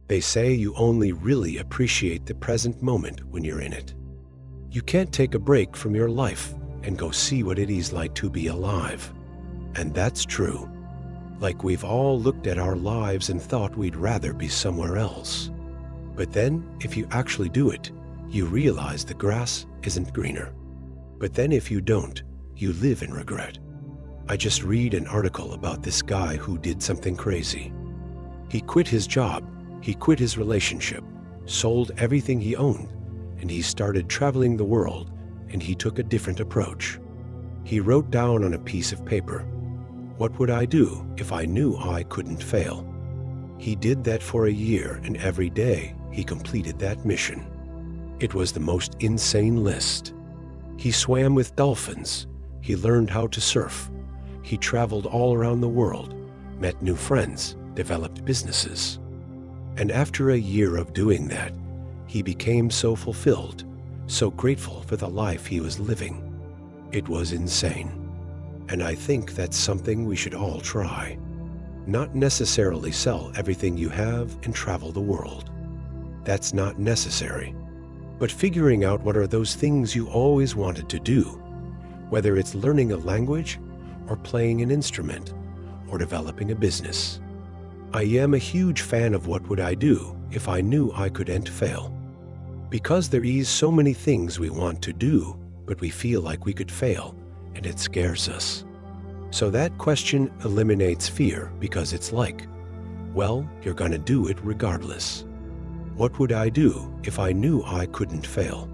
They say you only really appreciate the present moment when you're in it. You can't take a break from your life and go see what it is like to be alive. And that's true. Like we've all looked at our lives and thought we'd rather be somewhere else. But then, if you actually do it, you realize the grass isn't greener. But then if you don't, you live in regret. I just read an article about this guy who did something crazy. He quit his job, he quit his relationship, sold everything he owned, and he started traveling the world, and he took a different approach. He wrote down on a piece of paper, "What would I do if I knew I couldn't fail?" He did that for a year, and every day he completed that mission. It was the most insane list. He swam with dolphins. He learned how to surf. He traveled all around the world, met new friends, developed businesses. And after a year of doing that, he became so fulfilled, so grateful for the life he was living. It was insane. And I think that's something we should all try. Not necessarily sell everything you have and travel the world. That's not necessary. But figuring out what are those things you always wanted to do, whether it's learning a language or playing an instrument or developing a business. I am a huge fan of What Would I Do If I Knew I Couldn't Fail? Because there is so many things we want to do, but we feel like we could fail, and it scares us. So that question eliminates fear because it's like, well, you're gonna do it regardless. What would I do if I knew I couldn't fail?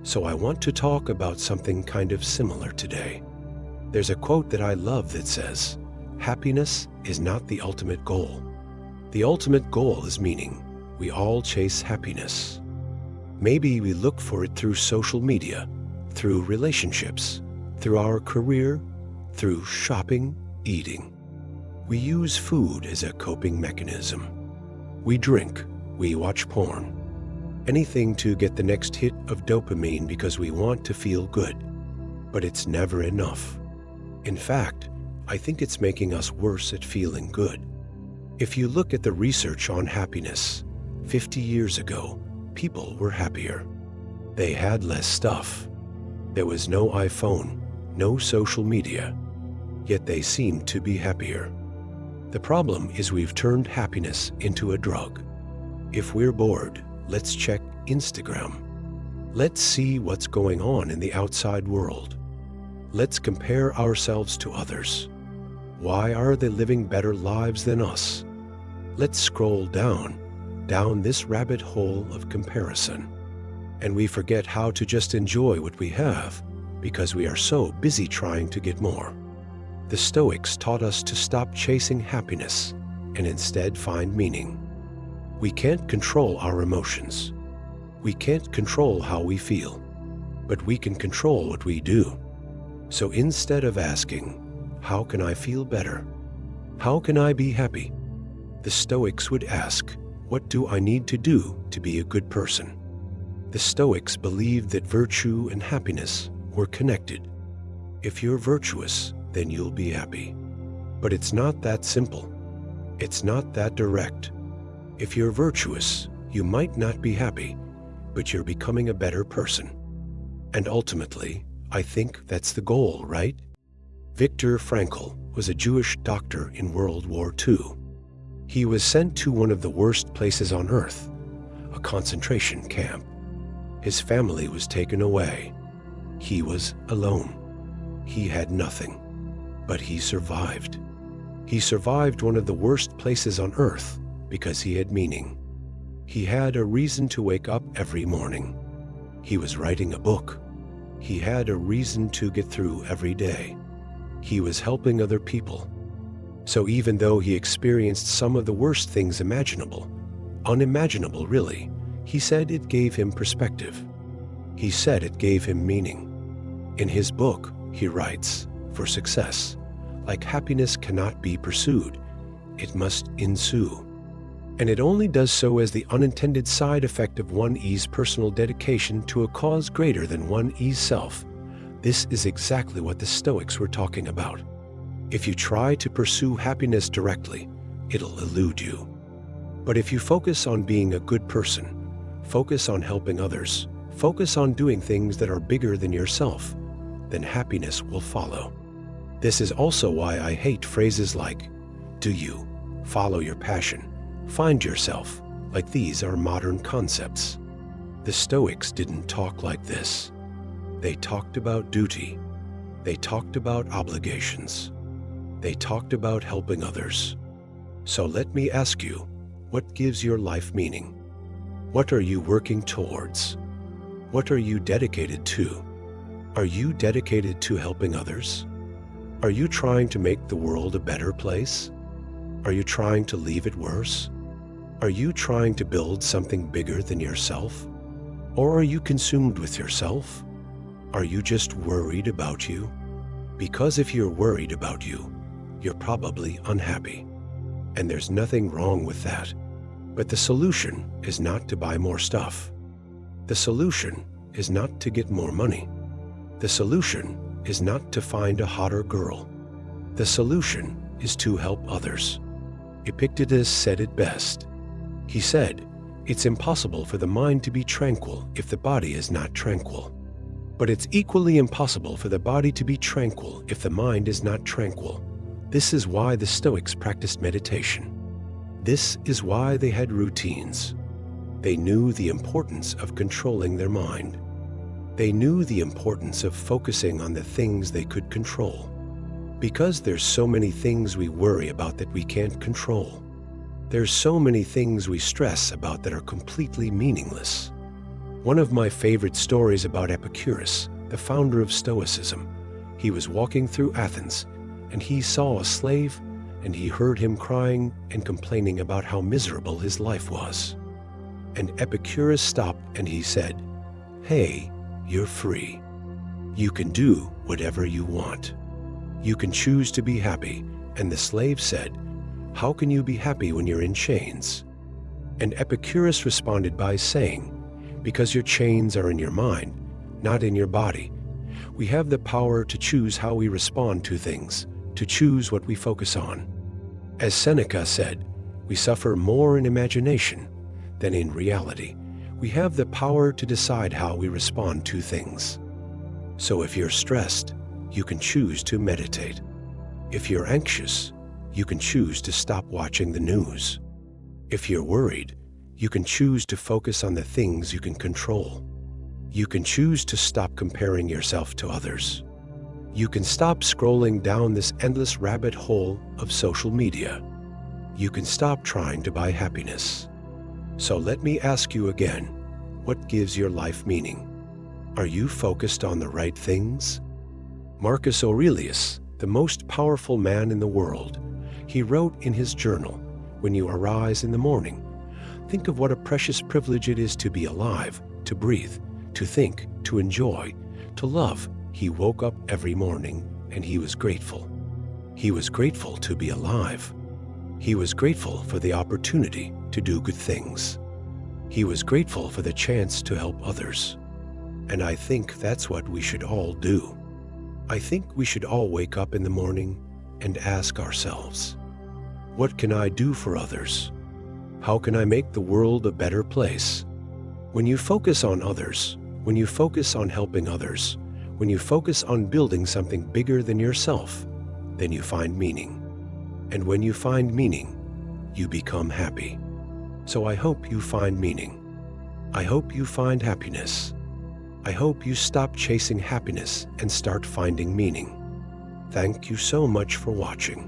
So I want to talk about something kind of similar today. There's a quote that I love that says, "Happiness is not the ultimate goal. The ultimate goal is meaning. We all chase happiness. Maybe we look for it through social media, through relationships, through our career, through shopping, eating. We use food as a coping mechanism. We drink, we watch porn. Anything to get the next hit of dopamine because we want to feel good. But it's never enough. In fact, I think it's making us worse at feeling good. If you look at the research on happiness, 50 years ago, people were happier. They had less stuff. There was no iPhone, no social media, yet they seemed to be happier. The problem is we've turned happiness into a drug. If we're bored, let's check Instagram. Let's see what's going on in the outside world. Let's compare ourselves to others. Why are they living better lives than us? Let's scroll down this rabbit hole of comparison. And we forget how to just enjoy what we have because we are so busy trying to get more. The Stoics taught us to stop chasing happiness and instead find meaning. We can't control our emotions. We can't control how we feel, but we can control what we do. So instead of asking, how can I feel better? How can I be happy? The Stoics would ask, what do I need to do to be a good person? The Stoics believed that virtue and happiness were connected. If you're virtuous, then you'll be happy. But it's not that simple. It's not that direct. If you're virtuous, you might not be happy, but you're becoming a better person. And ultimately, I think that's the goal, right? Viktor Frankl was a Jewish doctor in World War II. He was sent to one of the worst places on earth, a concentration camp. His family was taken away. He was alone. He had nothing. But he survived. He survived one of the worst places on earth because he had meaning. He had a reason to wake up every morning. He was writing a book. He had a reason to get through every day. He was helping other people. So even though he experienced some of the worst things imaginable, unimaginable really, he said it gave him perspective. He said it gave him meaning. In his book, he writes, for success, like happiness cannot be pursued, it must ensue. And it only does so as the unintended side effect of one's personal dedication to a cause greater than one's self. This is exactly what the Stoics were talking about. If you try to pursue happiness directly, it'll elude you. But if you focus on being a good person, focus on helping others, focus on doing things that are bigger than yourself, then happiness will follow. This is also why I hate phrases like, "do you," "follow your passion," "find yourself," like these are modern concepts. The Stoics didn't talk like this. They talked about duty. They talked about obligations. They talked about helping others. So let me ask you, what gives your life meaning? What are you working towards? What are you dedicated to? Are you dedicated to helping others? Are you trying to make the world a better place? Are you trying to leave it worse? Are you trying to build something bigger than yourself? Or are you consumed with yourself? Are you just worried about you? Because if you're worried about you, you're probably unhappy. And there's nothing wrong with that. But the solution is not to buy more stuff. The solution is not to get more money. The solution is not to find a hotter girl. The solution is to help others. Epictetus said it best. He said, "It's impossible for the mind to be tranquil if the body is not tranquil. But it's equally impossible for the body to be tranquil if the mind is not tranquil." This is why the Stoics practiced meditation. This is why they had routines. They knew the importance of controlling their mind. They knew the importance of focusing on the things they could control. Because there's so many things we worry about that we can't control. There's so many things we stress about that are completely meaningless. One of my favorite stories about Epicurus, the founder of Stoicism, he was walking through Athens, and he saw a slave, and he heard him crying and complaining about how miserable his life was. And Epicurus stopped and he said, "Hey, you're free. You can do whatever you want. You can choose to be happy." And the slave said, "How can you be happy when you're in chains?" And Epicurus responded by saying, "Because your chains are in your mind, not in your body. We have the power to choose how we respond to things, to choose what we focus on. As Seneca said, we suffer more in imagination than in reality. We have the power to decide how we respond to things. So if you're stressed, you can choose to meditate. If you're anxious, you can choose to stop watching the news. If you're worried, you can choose to focus on the things you can control. You can choose to stop comparing yourself to others. You can stop scrolling down this endless rabbit hole of social media. You can stop trying to buy happiness. So let me ask you again, what gives your life meaning? Are you focused on the right things? Marcus Aurelius, the most powerful man in the world, he wrote in his journal, "When you arise in the morning, think of what a precious privilege it is to be alive, to breathe, to think, to enjoy, to love." He woke up every morning and he was grateful. He was grateful to be alive. He was grateful for the opportunity to do good things. He was grateful for the chance to help others. And I think that's what we should all do. I think we should all wake up in the morning and ask ourselves, what can I do for others? How can I make the world a better place? When you focus on others, when you focus on helping others, when you focus on building something bigger than yourself, then you find meaning. And when you find meaning, you become happy. So I hope you find meaning. I hope you find happiness. I hope you stop chasing happiness and start finding meaning. Thank you so much for watching.